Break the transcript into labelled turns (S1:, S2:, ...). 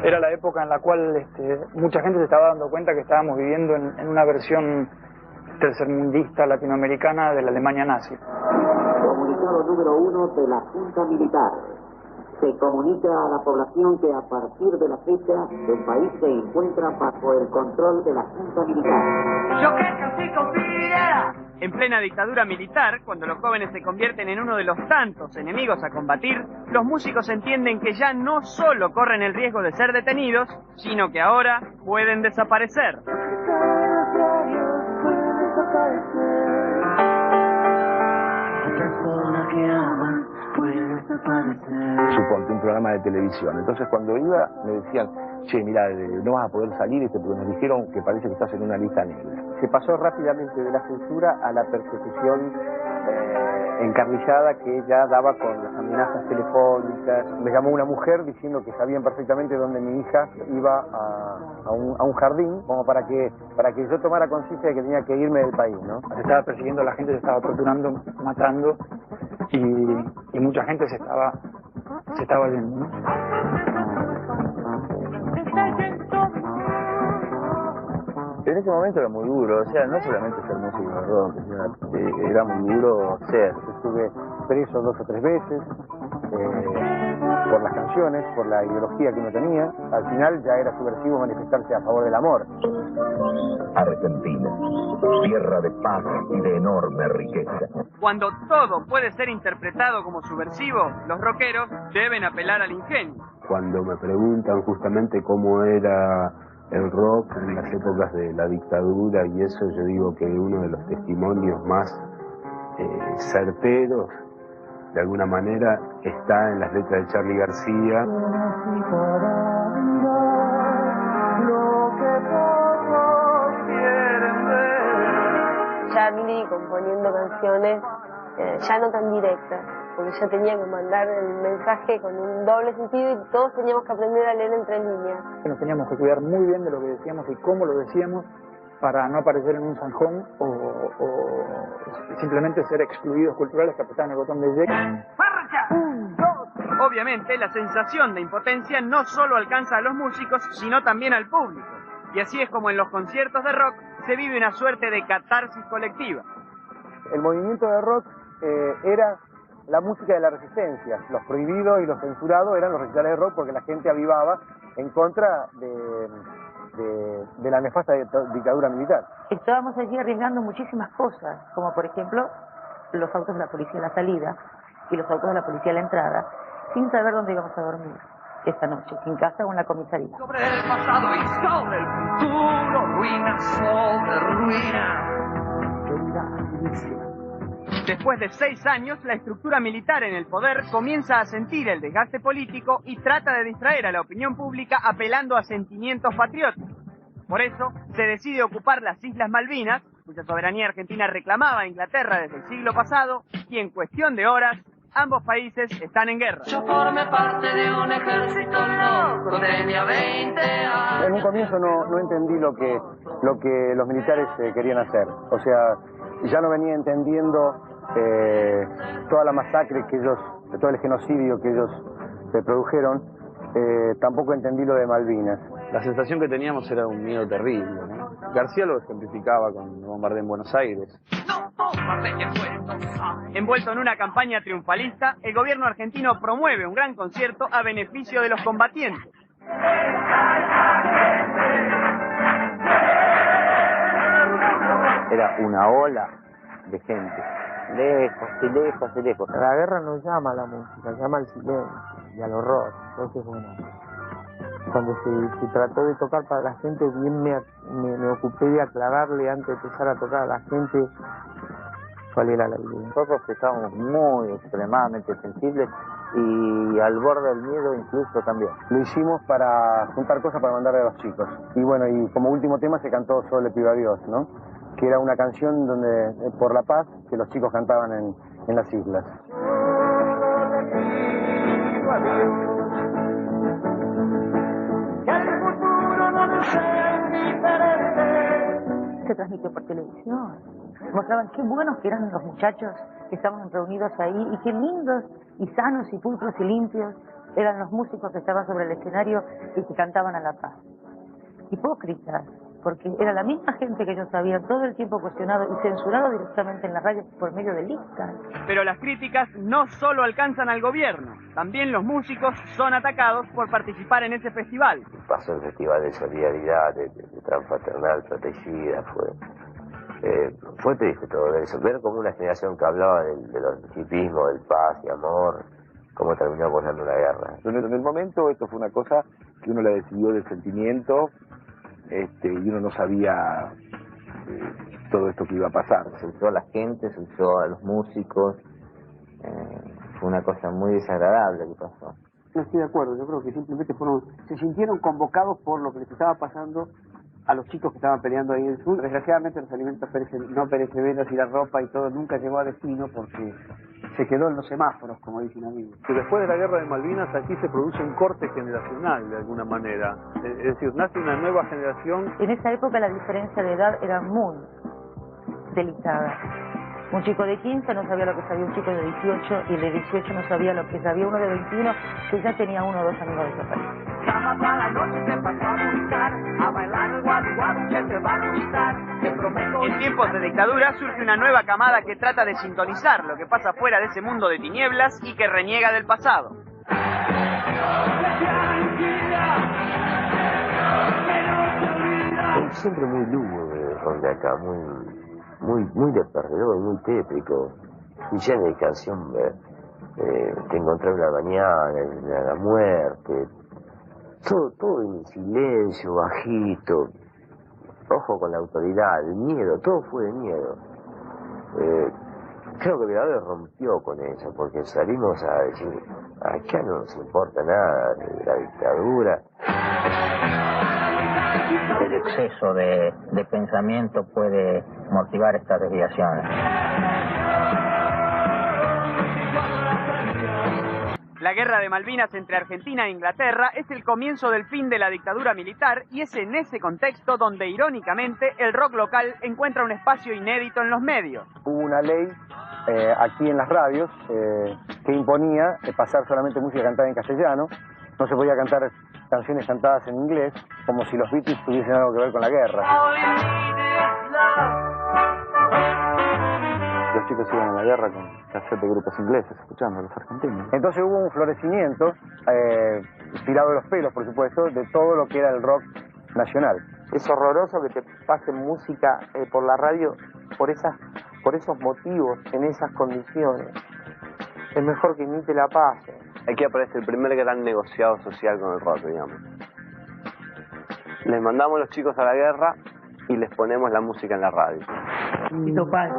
S1: Era la época en la cual mucha gente se estaba dando cuenta que estábamos viviendo en una versión tercermundista latinoamericana de la Alemania nazi.
S2: Comunicado número 1 de la Junta Militar. Se comunica a la población que a partir de la fecha el país se encuentra bajo el control de la Junta Militar.
S3: Yo creo que sí confía. En plena dictadura militar, cuando los jóvenes se convierten en uno de los tantos enemigos a combatir, los músicos entienden que ya no solo corren el riesgo de ser detenidos, sino que ahora pueden desaparecer.
S4: Suponte un programa de televisión. Entonces cuando iba me decían, che, mirá, no vas a poder salir porque nos dijeron que parece que estás en una lista negra. Se pasó rápidamente de la censura a la persecución encarnizada que ella daba con las amenazas telefónicas. Me llamó una mujer diciendo que sabían perfectamente dónde mi hija iba a un jardín, como para que yo tomara conciencia de que tenía que irme del país, ¿no?
S1: Se estaba persiguiendo a la gente, se estaba torturando, matando, y mucha gente se estaba yendo, ¿no?
S4: En ese momento era muy duro, o sea, no solamente ser músico de rock, o sea, era muy duro ser.
S2: Estuve preso 2 o 3 veces por las canciones, por la ideología que uno tenía. Al final ya era subversivo manifestarse a favor del amor.
S5: Argentina, tierra de paz y de enorme riqueza.
S3: Cuando todo puede ser interpretado como subversivo, los rockeros deben apelar al ingenio.
S6: Cuando me preguntan justamente cómo era el rock en las épocas de la dictadura y eso, yo digo que uno de los testimonios más certeros, de alguna manera, está en las letras de Charly García.
S7: Charly componiendo canciones ya no tan directas, porque ya tenía que mandar el mensaje con un doble sentido y todos teníamos que aprender a leer entre líneas.
S1: Nos teníamos que cuidar muy bien de lo que decíamos y cómo lo decíamos para no aparecer en un zanjón o simplemente ser excluidos culturales que apretaban el botón de eject.
S3: Obviamente, la sensación de impotencia no solo alcanza a los músicos, sino también al público. Y así es como en los conciertos de rock se vive una suerte de catarsis colectiva.
S2: El movimiento de rock era la música de la resistencia. Los prohibidos y los censurados eran los recitales de rock porque la gente avivaba en contra de la nefasta dictadura militar.
S8: Estábamos allí arriesgando muchísimas cosas, como por ejemplo los autos de la policía en la salida y los autos de la policía en la entrada, sin saber dónde íbamos a dormir esta noche, si en casa o en la comisaría.
S3: Sobre el pasado y sobre el futuro, ruina sobre ruina. Después de 6 años, la estructura militar en el poder comienza a sentir el desgaste político y trata de distraer a la opinión pública apelando a sentimientos patrióticos. Por eso, se decide ocupar las Islas Malvinas, cuya soberanía argentina reclamaba a Inglaterra desde el siglo pasado, y en cuestión de horas, ambos países están en guerra.
S9: Yo formé parte de un ejército loco, tenía 20 años.
S2: En un comienzo no entendí lo que los militares querían hacer. O sea, ya no venía entendiendo toda la masacre que ellos, todo el genocidio que ellos produjeron. Tampoco entendí lo de Malvinas.
S6: La sensación que teníamos era un miedo terrible, ¿no? García lo ejemplificaba con el bombardeo en Buenos Aires.
S3: Envuelto en una campaña triunfalista, el gobierno argentino promueve un gran concierto a beneficio de los combatientes.
S4: Era una ola de gente, lejos y lejos y lejos.
S2: La guerra no llama a la música, llama al silencio y al horror. Entonces, bueno, cuando se trató de tocar para la gente, bien me ocupé de aclararle antes de empezar a tocar a la gente cuál era la idea.
S4: Nosotros estábamos muy extremadamente sensibles y al borde del miedo incluso también.
S2: Lo hicimos para juntar cosas para mandarle a los chicos. Y bueno, y como último tema se cantó Solo le pido a Dios, ¿no? Que era una canción donde por la paz que los chicos cantaban en las islas.
S8: Se transmitió por televisión. Mostraban qué buenos que eran los muchachos que estaban reunidos ahí y qué lindos y sanos y pulcros y limpios eran los músicos que estaban sobre el escenario y que cantaban a la paz. Hipócritas, porque era la misma gente que ellos habían todo el tiempo cuestionado y censurado directamente en la radio por medio de listas.
S3: Pero las críticas no solo alcanzan al gobierno, también los músicos son atacados por participar en ese festival.
S10: Pasó el festival de solidaridad, de transfraternal, protegida, fue triste todo eso, ver como una generación que hablaba del hipismo, del paz y amor, cómo terminó apoyando la guerra.
S11: En el momento esto fue una cosa que uno la decidió del sentimiento, y uno no sabía todo esto que iba a pasar.
S12: Se usó a la gente, se usó a los músicos, fue una cosa muy desagradable que pasó.
S13: No estoy de acuerdo, yo creo que simplemente se sintieron convocados por lo que les estaba pasando a los chicos que estaban peleando ahí en el sur. Desgraciadamente los alimentos no perecederos y la ropa y todo nunca llegó a destino porque se quedó en los semáforos, como dicen amigos.
S14: Que después de la guerra de Malvinas aquí se produce un corte generacional de alguna manera, es decir, nace una nueva generación.
S8: En esa época la diferencia de edad era muy delicada. Un chico de 15 no sabía lo que sabía un chico de 18 y el de 18 no sabía lo que sabía uno de 21 que ya tenía 1 o 2 amigos desaparecidos.
S3: En tiempos de dictadura surge una nueva camada que trata de sintonizar lo que pasa fuera de ese mundo de tinieblas y que reniega del pasado.
S10: Siempre muy lúgubre, donde acá, muy de perdedor, muy tétrico, y lleno de canción, te encontré una mañana, la muerte, todo en silencio, bajito, ojo con la autoridad, el miedo, todo fue de miedo. Creo que Vidal rompió con eso, porque salimos a decir, acá no nos importa nada de la dictadura.
S12: El exceso de pensamiento puede motivar estas desviaciones.
S3: La guerra de Malvinas entre Argentina e Inglaterra es el comienzo del fin de la dictadura militar y es en ese contexto donde, irónicamente, el rock local encuentra un espacio inédito en los medios.
S2: Hubo una ley aquí en las radios que imponía pasar solamente música cantada en castellano, no se podía cantar canciones cantadas en inglés, como si los Beatles tuviesen algo que ver con la guerra.
S11: Los chicos iban a la guerra con cassette de grupos ingleses, escuchando a los argentinos.
S2: Entonces hubo un florecimiento, tirado de los pelos, por supuesto, de todo lo que era el rock nacional.
S15: Es horroroso que te pasen música por la radio por esos motivos, en esas condiciones. Es mejor que ni te la pasen.
S4: Aquí aparece el primer gran negociado social con el rock, digamos. Les mandamos a los chicos a la guerra y les ponemos la música en la radio.
S8: Y topar.